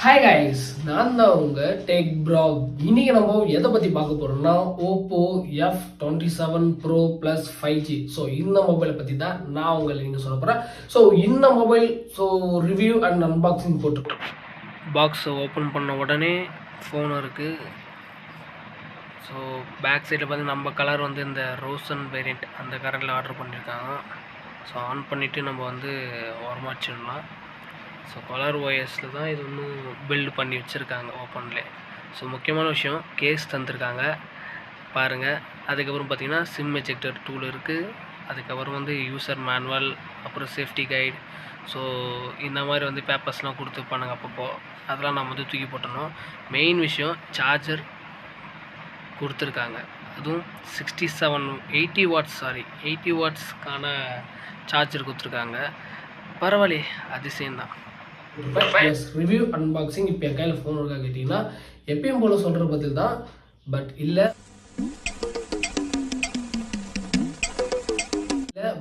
Hi guys, நான் தான் உங்கள் டெக் ப்ராக். இன்னைக்கு நம்ம எதை பற்றி பார்க்க போகிறோம்னா Oppo F27 Pro Plus 5G. So இந்த மொபைலை பற்றி தான் நான் உங்களுக்கு நீங்கள் சொல்ல போகிறேன். ஸோ இந்த மொபைல் ரிவ்யூ அண்ட் அன்பாக்சிங் போட்டுருக்கோம். பாக்ஸ் ஓப்பன் பண்ண உடனே ஃபோன் இருக்குது. ஸோ பேக் சைடில் பார்த்து நம்ம கலர் வந்து இந்த ரோசன் வேரியண்ட் அந்த கலரில் ஆர்டர் பண்ணியிருக்காங்க. ஸோ ஆன் பண்ணிவிட்டு நம்ம வந்து வரமாச்சிடலாம். ஸோ கலர் ஒயர்ஸில் தான் இது இன்னும் பில்டு பண்ணி வச்சுருக்காங்க ஓப்பன்லேயே. ஸோ முக்கியமான விஷயம் கேஸ் தந்துருக்காங்க பாருங்கள். அதுக்கப்புறம் பார்த்திங்கன்னா சிம் எஜெக்டர் டூல் இருக்குது. அதுக்கப்புறம் வந்து யூசர் மேனுவல், அப்புறம் சேஃப்டி கைட். ஸோ இந்த மாதிரி வந்து பேப்பர்ஸ்லாம் கொடுத்துருப்பானுங்க அப்பப்போ. அதெல்லாம் நம்ம வந்து தூக்கி போட்டணும். மெயின் விஷயம் சார்ஜர் கொடுத்துருக்காங்க. அதுவும் 80 வாட்ஸ்க்கான சார்ஜர் கொடுத்துருக்காங்க. பரவாயில்லையே, அதிசயம்தான். ரிவ்யூ அன்பாக்சிங் இப்போ என் கையில் ஃபோன் இருக்கா கேட்டிங்கன்னா எப்பயும் போல் சொல்கிற பதில் தான்.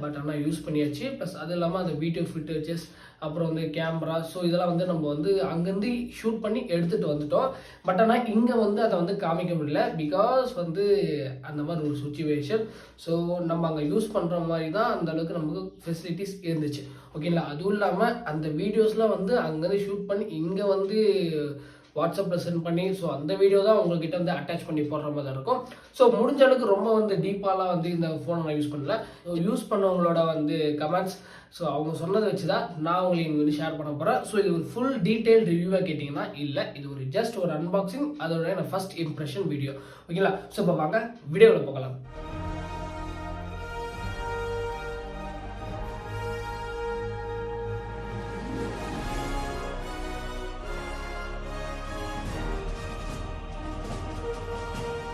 பட் ஆனால் யூஸ் பண்ணியாச்சு. ப்ளஸ் அது இல்லாமல் அந்த வீடியோ ஃபுட்டேஜஸ், அப்புறம் வந்து கேமரா, ஸோ இதெல்லாம் வந்து நம்ம வந்து அங்கேருந்து ஷூட் பண்ணி எடுத்துகிட்டு வந்துட்டோம். பட் ஆனால் இங்கே வந்து அதை வந்து காமிக்க முடியல. பிகாஸ் வந்து அந்த மாதிரி ஒரு சுச்சுவேஷன். ஸோ நம்ம அங்கே யூஸ் பண்ணுற மாதிரி தான் அந்த அளவுக்கு நமக்கு ஃபெசிலிட்டிஸ் இருந்துச்சு. ஓகேங்களா? அதுவும் இல்லாமல் அந்த வீடியோஸ்லாம் வந்து அங்கேருந்து ஷூட் பண்ணி இங்கே வந்து வாட்ஸ்அப்பில் சென்ட் பண்ணி, ஸோ அந்த வீடியோ தான் உங்கள்கிட்ட வந்து அட்டாச் பண்ணி போடுற மாதிரி தான் இருக்கும். ஸோ முடிஞ்ச அளவுக்கு ரொம்ப வந்து டீப்பாலாம் வந்து இந்த ஃபோனை நான் யூஸ் பண்ணல. ஸோ யூஸ் பண்ணவங்களோட வந்து கமெண்ட்ஸ், ஸோ அவங்க சொன்னதை வச்சு தான் நான் உங்களுக்கு வந்து ஷேர் பண்ண போகிறேன். ஸோ இது ஒரு ஃபுல் டீட்டெயில் ரிவ்யூவாக கேட்டிங்கன்னா இல்லை, இது ஒரு ஜஸ்ட் ஒரு அன்பாக்சிங், அதோட ஃபர்ஸ்ட் இம்ப்ரெஷன் வீடியோ. ஓகேங்களா? ஸோ இப்போ வாங்க வீடியோவில் போகலாம்.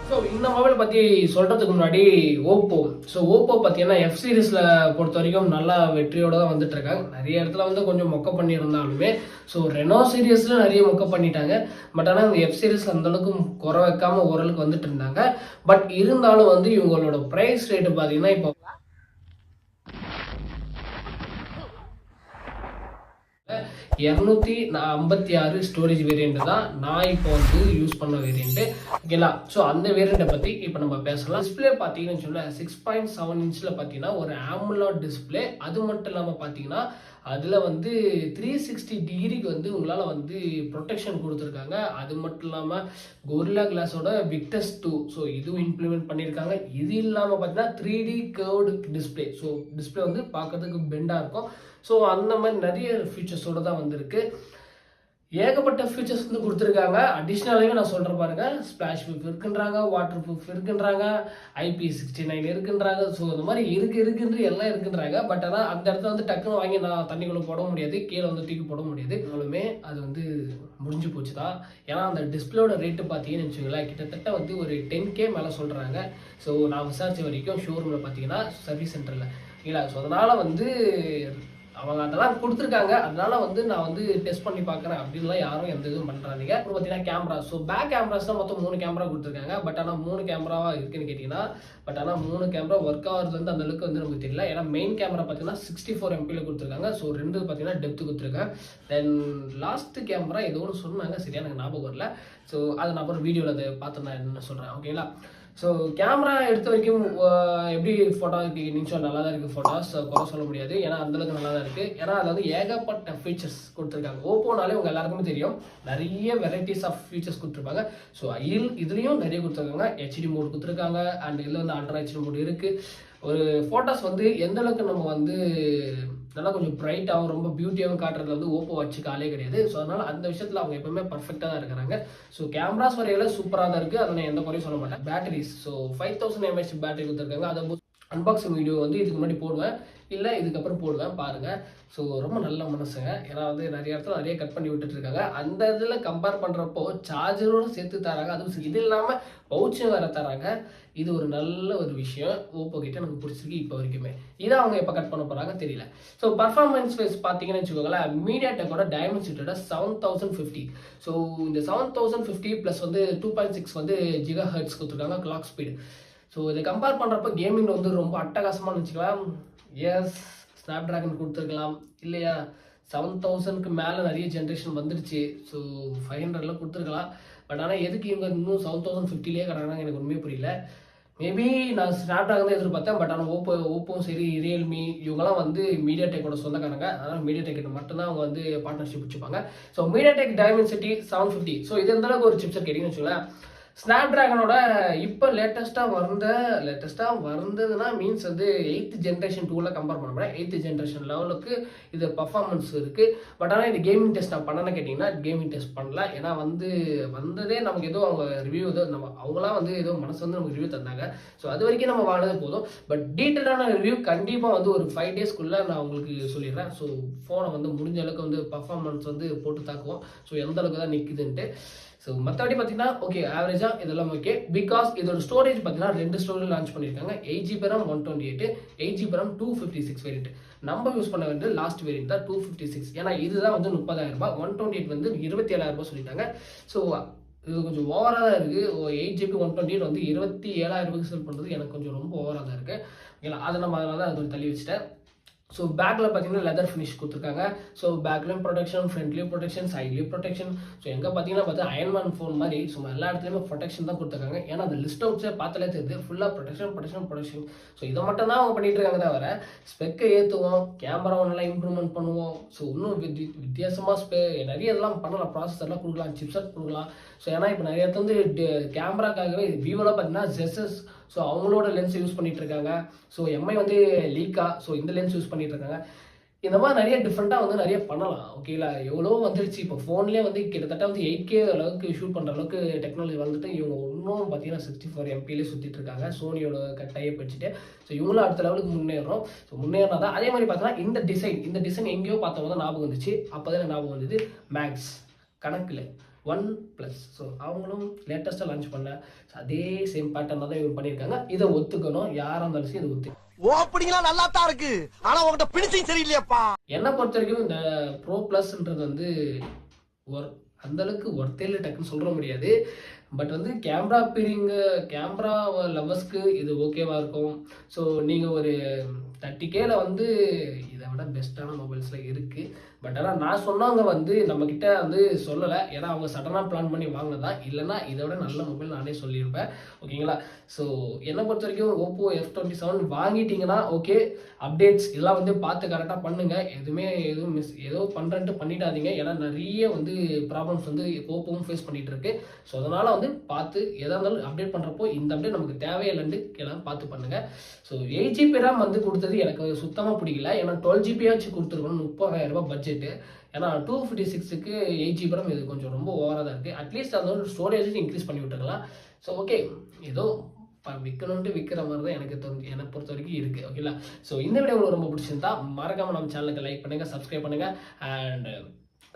ஸோ இந்த மொபைல் பற்றி சொல்கிறதுக்கு முன்னாடி ஓப்போ பார்த்தீங்கன்னா எஃப் சீரீஸில் பொறுத்த வரைக்கும் நல்லா வெற்றியோடு தான் வந்துட்டு இருக்காங்க. நிறைய இடத்துல வந்து கொஞ்சம் மொக்க பண்ணியிருந்தாலுமே, ஸோ ரெனோ சீரியஸில் நிறைய மொக்க பண்ணிட்டாங்க. பட் ஆனால் இந்த எஃப் சீரீஸ் அந்தளவுக்கு குறை வைக்காமல் ஓரளவுக்கு வந்துட்டு இருந்தாங்க. பட் இருந்தாலும் வந்து இவங்களோட ப்ரைஸ் ரேட்டு பார்த்தீங்கன்னா இப்போ 256 ஸ்டோரேஜ் வேரியண்ட் தான் நான் இப்போ வந்து யூஸ் பண்ண வேரியண்ட்டு. ஓகேங்களா? ஸோ அந்த வேரியண்ட்டை பற்றி இப்போ நம்ம பேசலாம். டிஸ்பிளே பார்த்தீங்கன்னு சொன்னால் 6.7 இன்ச்சில் பார்த்தீங்கன்னா ஒரு AMOLED டிஸ்பிளே. அது மட்டும் இல்லாமல் பார்த்தீங்கன்னா அதில் வந்து 360 டிகிரிக்கு வந்து உங்களால் வந்து ப்ரொடெக்ஷன் கொடுத்துருக்காங்க. அது மட்டும் இல்லாமல் கொரில்லா கிளாஸோட விக்டஸ் 2, ஸோ இதுவும் இம்ப்ளிமெண்ட் பண்ணியிருக்காங்க. இது இல்லாமல் பார்த்தீங்கன்னா 3D curved display. So display வந்து பார்க்கறதுக்கு பெண்டாக இருக்கும். ஸோ அந்த மாதிரி நிறைய ஃபீச்சர்ஸோடு தான் வந்திருக்கு. ஏகப்பட்ட ஃபீச்சர்ஸ் வந்து கொடுத்துருக்காங்க. அடிஷ்னலாகவே நான் சொல்கிறேன் பாருங்கள், ஸ்ப்ளாஷ் ப்ரூஃப் இருக்குன்றாங்க, வாட்டர் ப்ரூஃப் இருக்குன்றாங்க, IP69 இருக்குன்றாங்க. ஸோ இந்த மாதிரி இருக்குன்ற எல்லாம் இருக்குன்றாங்க. பட் ஆனால் அந்த இடத்துல வந்து டக்குன்னு வாங்கி நான் தண்ணிக்குள்ளே போட முடியாது, கீழே வந்து தூக்கி போட முடியாது. இருந்தாலுமே அது வந்து முடிஞ்சு போச்சு தான். ஏன்னா அந்த டிஸ்பிளேயோட ரேட்டு பார்த்தீங்கன்னு வச்சுக்கோங்களேன், கிட்டத்தட்ட வந்து ஒரு 10K மேலே சொல்கிறாங்க. ஸோ நான் விசாரித்த வரைக்கும் ஷோரூமில் பார்த்தீங்கன்னா சர்வீஸ் சென்டரில் இல்லை. ஸோ அதனால் வந்து அவங்க அதெல்லாம் கொடுத்துருக்காங்க. அதனால வந்து நான் வந்து டெஸ்ட் பண்ணி பார்க்குறேன் அப்படின்லாம் யாரும் எந்த இதுவும் பண்ணுறாங்க. அப்புறம் பார்த்தீங்கன்னா கேமரா, ஸோ பேக் கேமராஸ் தான் மொத்தம் 3 கேமரா கொடுத்துருக்காங்க. பட் ஆனால் 3 கேமராவா இருக்குன்னு கேட்டிங்கன்னா, பட் ஆனால் 3 கேமரா ஒர்க் ஆகிறது வந்து அந்த அளவுக்கு வந்து நமக்கு தெரியல. ஏன்னா மெயின் கேமரா பார்த்தீங்கன்னா 64 MP கொடுத்துருக்காங்க. ஸோ 2 பார்த்தீங்கன்னா டெப்த்து கொடுத்துருக்காங்க. தென் லாஸ்ட் கேமரா ஏதோ ஒன்று சொன்னாங்க, சரியா எனக்கு ஞாபகம் வரல. ஸோ அதை நான் அப்புறம் வீடியோவில் அதை பார்த்து நான் என்ன சொல்கிறேன். ஓகேங்களா? ஸோ கேமரா எடுத்த வரைக்கும் எப்படி ஃபோட்டோ நீங்கள் நல்லா தான் இருக்குது. ஃபோட்டோஸ் குறை சொல்ல முடியாது, ஏன்னா அந்தளவுக்கு நல்லா தான் இருக்குது. ஏன்னா அதில் வந்து ஏகப்பட்ட ஃபீச்சர்ஸ் கொடுத்துருக்காங்க. ஓப்போனாலே உங்கள் எல்லாருக்குமே தெரியும், நிறைய வெரைட்டிஸ் ஆஃப் ஃபீச்சர்ஸ் கொடுத்துருப்பாங்க. ஸோ இதுலேயும் நிறைய கொடுத்துருக்காங்க. HD மோட் கொடுத்துருக்காங்க. அண்ட் இதில் வந்து அல்ட்ரா HD மோட் இருக்குது. ஒரு ஃபோட்டோஸ் வந்து எந்த அளவுக்கு நம்ம வந்து நல்லா கொஞ்சம் பிரைட்டாகவும் ரொம்ப பியூட்டியாகவும் காட்டுறதுல வந்து ஓப்போ வச்சு காலே கிடையாது. ஸோ அதனால் அந்த விஷயத்தில் அவங்க எப்பவுமே பர்ஃபெக்டாக தான் இருக்கிறாங்க. ஸோ கேமராஸ் வரையில சூப்பராக தான் இருக்குது, அதை நான் எந்த குறையும் சொல்ல மாட்டேன். பேட்டரிஸ், ஸோ 5000 mAh பேட்டரி கொடுத்துருக்காங்க. அதை அன்பாக்சிங் வீடியோ வந்து இதுக்கு முன்னாடி போடுவேன், இல்லை இதுக்கப்புறம் போடுவேன் பாருங்கள். ஸோ ரொம்ப நல்ல மனசுங்க. ஏன்னா வந்து நிறைய இடத்துல நிறைய கட் பண்ணி விட்டுட்ருக்காங்க. அந்த இதில் கம்பேர் பண்ணுறப்போ சார்ஜரோடு சேர்த்து தராங்க. அதுவும் இது இல்லாமல் பவுச்சும் வேறு தராங்க. இது ஒரு நல்ல ஒரு விஷயம். ஓப்போ கிட்ட எனக்கு பிடிச்சிருக்கு இப்போ வரைக்குமே. இதை அவங்க எப்போ கட் பண்ண போகிறாங்க தெரியல. ஸோ பர்ஃபார்மன்ஸ் வைஸ் பார்த்தீங்கன்னு வச்சுக்கோங்களேன், மீடியாடெக்கோட டைமென்சிட்டியோட 7050. ஸோ இந்த 7050 ப்ளஸ் வந்து 2.6 வந்து GHz கொடுத்துருக்காங்க கிளாக் ஸ்பீடு. ஸோ இதை கம்பேர் பண்ணுறப்ப கேமிங் வந்து ரொம்ப அட்டகாசமானு வச்சுக்கலாம். எஸ், ஸ்னாப் ட்ராகன் கொடுத்துருக்கலாம் இல்லையா? 7000க்கு மேலே நிறைய ஜென்ரேஷன் வந்துருச்சு. ஸோ 500ல கொடுத்துருக்கலாம். பட் ஆனால் எதுக்கு இவங்க இன்னும் 7050லேயே கிடக்குறாங்க எனக்கு ஒன்றுமே புரியல. மேபி நான் ஸ்னாப்ட்ராகன் தான் எதிர்பார்த்தேன். பட் ஆனால் ஓப்போவும் சரி, ரியல்மி இவங்கெல்லாம் வந்து மீடியா டெக்கோட சொந்தக்காரங்க. அதனால் மீடியா டெக்கிட்ட மட்டும்தான் அவங்க வந்து பார்ட்னர்ஷிப் வச்சுப்பாங்க. So media tech Dimensity 750. So இது எந்த அளவுக்கு ஒரு சிப்செட் கேட்டிங்கன்னு வச்சுக்கோங்களேன். ஸ்னாப்ட்ராகனோட இப்போ லேட்டஸ்ட்டாக வந்ததுன்னா மீன்ஸ் வந்து 8th ஜென்ரேஷன் 2ல கம்பேர் பண்ண முடியாது. 8th ஜென்ரேஷன் லெவலுக்கு இது பர்ஃபார்மன்ஸ் இருக்குது. பட் ஆனால் இது கேமிங் டெஸ்ட் நான் பண்ணேன்னு கேட்டிங்கன்னா கேமிங் டெஸ்ட் பண்ணல. ஏன்னா வந்ததே நமக்கு ஏதோ அவங்க ரிவ்யூ ஏதோ அவங்களாம் வந்து ஏதோ மனசு வந்து நமக்கு ரிவ்யூ தந்தாங்க. ஸோ அது வரைக்கும் நம்ம வாங்கினது போதும். பட் டீட்டெயிலான ரிவ்யூ கண்டிப்பாக வந்து ஒரு 5 டேஸ்க்குள்ளே நான் உங்களுக்கு சொல்லிடுறேன். ஸோ ஃபோனை வந்து முடிஞ்ச அளவுக்கு வந்து பர்ஃபார்மன்ஸ் வந்து போட்டு தாக்குவோம். ஸோ எந்த அளவுக்கு தான் நிற்குதுன்ட்டு. ஸோ மற்றபடி பார்த்தீங்கன்னா ஓகே, ஆவரேஜாக இதெல்லாம் ஓகே. பிகாஸ் இதோட ஸ்டோரேஜ் பார்த்தீங்கன்னா 2 ஸ்டோரேஜ் லான்ச் பண்ணியிருக்காங்க. 8GB RAM 128, 8GB RAM 256 variant. நம்ம யூஸ் பண்ண வேண்டிய லாஸ்ட் வேரியன்ட் தான் 256. ஏன்னா இதுதான் வந்து 30,000, 128 வந்து 27,000 சொல்லிட்டாங்க. ஸோ இது கொஞ்சம் ஓவராக தான் இருக்குது. 8GB 128 வந்து 27,000 செல் பண்ணுறது எனக்கு கொஞ்சம் ரொம்ப ஓவராக தான் இருக்குது. ஓகேங்களா, அதை நம்ம அதனால தான் அது தள்ளி வச்சுட்டேன். ஸோ பேக்கில் பார்த்தீங்கன்னா லெதர் ஃபினிஷ் கொடுத்துருக்காங்க. ஸோ பேக்லேயும் ப்ரொடெக்ஷன், ஃப்ரண்ட்லேயும் ப்ரொடெக்ஷன், சைட்லேயும் ப்ரொடெக்ஷன். ஸோ எங்கே பார்த்தீங்கன்னா அயன்மேன் ஃபோன் மாதிரி சும்மா எல்லா இடத்துலையுமே ப்ரொடெக்ஷன் தான் கொடுத்துருக்காங்க. ஏன்னா அந்த லிஸ்ட் அவுட்ஸே பார்த்தாலே தெரியுது ஃபுல்லாக ப்ரொடெக்ஷன். ஸோ இதை மட்டும் தான் அவங்க பண்ணிட்டு இருக்காங்க தவிர ஸ்பெக்கை ஏற்றுவோம், கேமராவை நல்லா இம்ப்ரூவ்மெண்ட் பண்ணுவோம். ஸோ இன்னும் வித்தியாசமாக நிறைய இதெல்லாம் பண்ணலாம். ப்ராசஸர்லாம் கொடுக்கலாம், சிப்செட் கொடுக்கலாம். ஸோ ஏன்னா இப்போ நிறைய இடத்துல வந்து கேமராக்காகவே விவோவில் பார்த்தீங்கன்னா ஜெசஸ், ஸோ அவங்களோட லென்ஸ் யூஸ் பண்ணிட்டு இருக்காங்க. ஸோ எம்ஐ வந்து லீக்கா, ஸோ இந்த லென்ஸ் யூஸ் பண்ணிட்டு இருக்காங்க. இந்த மாதிரி நிறைய டிஃப்ரெண்ட்டாக வந்து நிறைய பண்ணலாம். ஓகேங்களா, எவ்வளோ வந்துருச்சு. இப்போ ஃபோன்லேயே வந்து கிட்டத்தட்ட வந்து 8K அளவுக்கு ஷூட் பண்ணுற அளவுக்கு டெக்னாலஜி வந்துட்டு இவங்க இன்னும் பார்த்தீங்கன்னா 64 MPலே சுற்றிட்டு இருக்காங்க சோனியோட டைப் வச்சுட்டு. ஸோ இவங்களும் அடுத்த லெவலுக்கு முன்னேறோம். ஸோ முன்னேறினா தான் அதே மாதிரி பார்த்தோன்னா இந்த டிசைன் எங்கேயோ பார்த்தவங்க தான் ஞாபகம் வந்துச்சு. அப்போ தான் ஞாபகம் வந்தது மேக்ஸ் கணக்கில் OnePlus. ஸோ அவங்களும் லேட்டஸ்ட்டாக லான்ச் பண்ண அதே சேம் பேட்டர்ன் தான் இவங்க பண்ணியிருக்காங்க. இதை ஒத்துக்கணும், யாராக இருந்தாலும் சரி இதை ஓப்பனிங்லாம் நல்லா தான் இருக்கு. ஆனா உங்ககிட்ட பினிஷிங் சரியில்லையாப்பா. என்னை பொறுத்த வரைக்கும் இந்த ப்ரோ ப்ளஸ்ன்றது வந்து அந்த அளவுக்கு ஒர்த்தேல டக்குன்னு சொல்ல முடியாது. பட் வந்து கேமரா லவர்ஸ்க்கு இது ஓகேவா இருக்கும். ஸோ நீங்கள் ஒரு 30Kல வந்து இதை விட பெஸ்ட்டான மொபைல்ஸில் இருக்குது. பட் ஆனால் நான் சொன்னவங்க வந்து நம்மக்கிட்ட வந்து சொல்லலை. ஏன்னா அவங்க சடனாக பிளான் பண்ணி வாங்கினதான். இல்லைனா இதை விட நல்ல மொபைல் நானே சொல்லியிருப்பேன். ஓகேங்களா, ஸோ என்னை பொறுத்த வரைக்கும் ஓப்போ F27 வாங்கிட்டீங்கன்னா ஓகே, அப்டேட்ஸ் இதெல்லாம் வந்து பார்த்து கரெக்டாக பண்ணுங்கள். எதுவும் ஏதோ பண்ணுறேன்ட்டு பண்ணிடாதீங்க. ஏன்னா நிறைய வந்து ப்ராப்ளம்ஸ் வந்து ஓப்போவும் ஃபேஸ் பண்ணிகிட்டு இருக்கு. ஸோ அதனால் வந்து பார்த்து எதாக இருந்தாலும் அப்டேட் பண்ணுறப்போ இந்த அப்டேட் நமக்கு தேவையில்லைன்னு எல்லாம் பார்த்து பண்ணுங்கள். ஸோ 8GB RAM வந்து கொடுத்தது எனக்கு சுத்தமாக பிடிக்கல. ஏன்னா 12GB கொடுத்துருக்கணும், 30,000 பட்ஜெட்டு. ஏன்னா 256க்கு 8GB RAM இது கொஞ்சம் ரொம்ப ஓவராக தான் இருக்குது. அட்லீஸ்ட் அந்த ஒரு ஸ்டோரேஜ் இன்க்ரீஸ் பண்ணி விட்டுருக்கலாம். ஸோ ஓகே, ஏதோ விற்கணுன்ட்டு விற்கிற மாதிரி தான் என்னை பொறுத்த வரைக்கும் இருக்குது. ஓகேங்களா, ஸோ இந்த வீடியோ உங்களுக்கு ரொம்ப பிடிச்சிருந்தா மறக்காமல் நம்ம சேனலுக்கு லைக் பண்ணுங்கள், சப்ஸ்கிரைப் பண்ணுங்கள், அண்ட்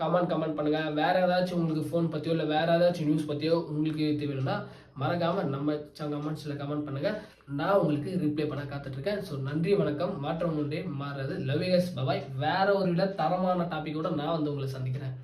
கமெண்ட் பண்ணுங்கள். வேறு ஏதாச்சும் உங்களுக்கு ஃபோன் பற்றியோ இல்லை வேறு ஏதாச்சும் நியூஸ் பற்றியோ உங்களுக்கு தேவைன்னா மறக்காமல் நம்ம கமெண்ட்ஸில் கமெண்ட் பண்ணுங்கள். நான் உங்களுக்கு ரிப்ளை பண்ண காத்துட்ருக்கேன். ஸோ நன்றி, வணக்கம். மாற்றம் ஒன்றே மாறுறது. Love you guys, bye. வேறு ஒரு விட தரமான டாப்பிக்கோட நான் வந்து உங்களை சந்திக்கிறேன்.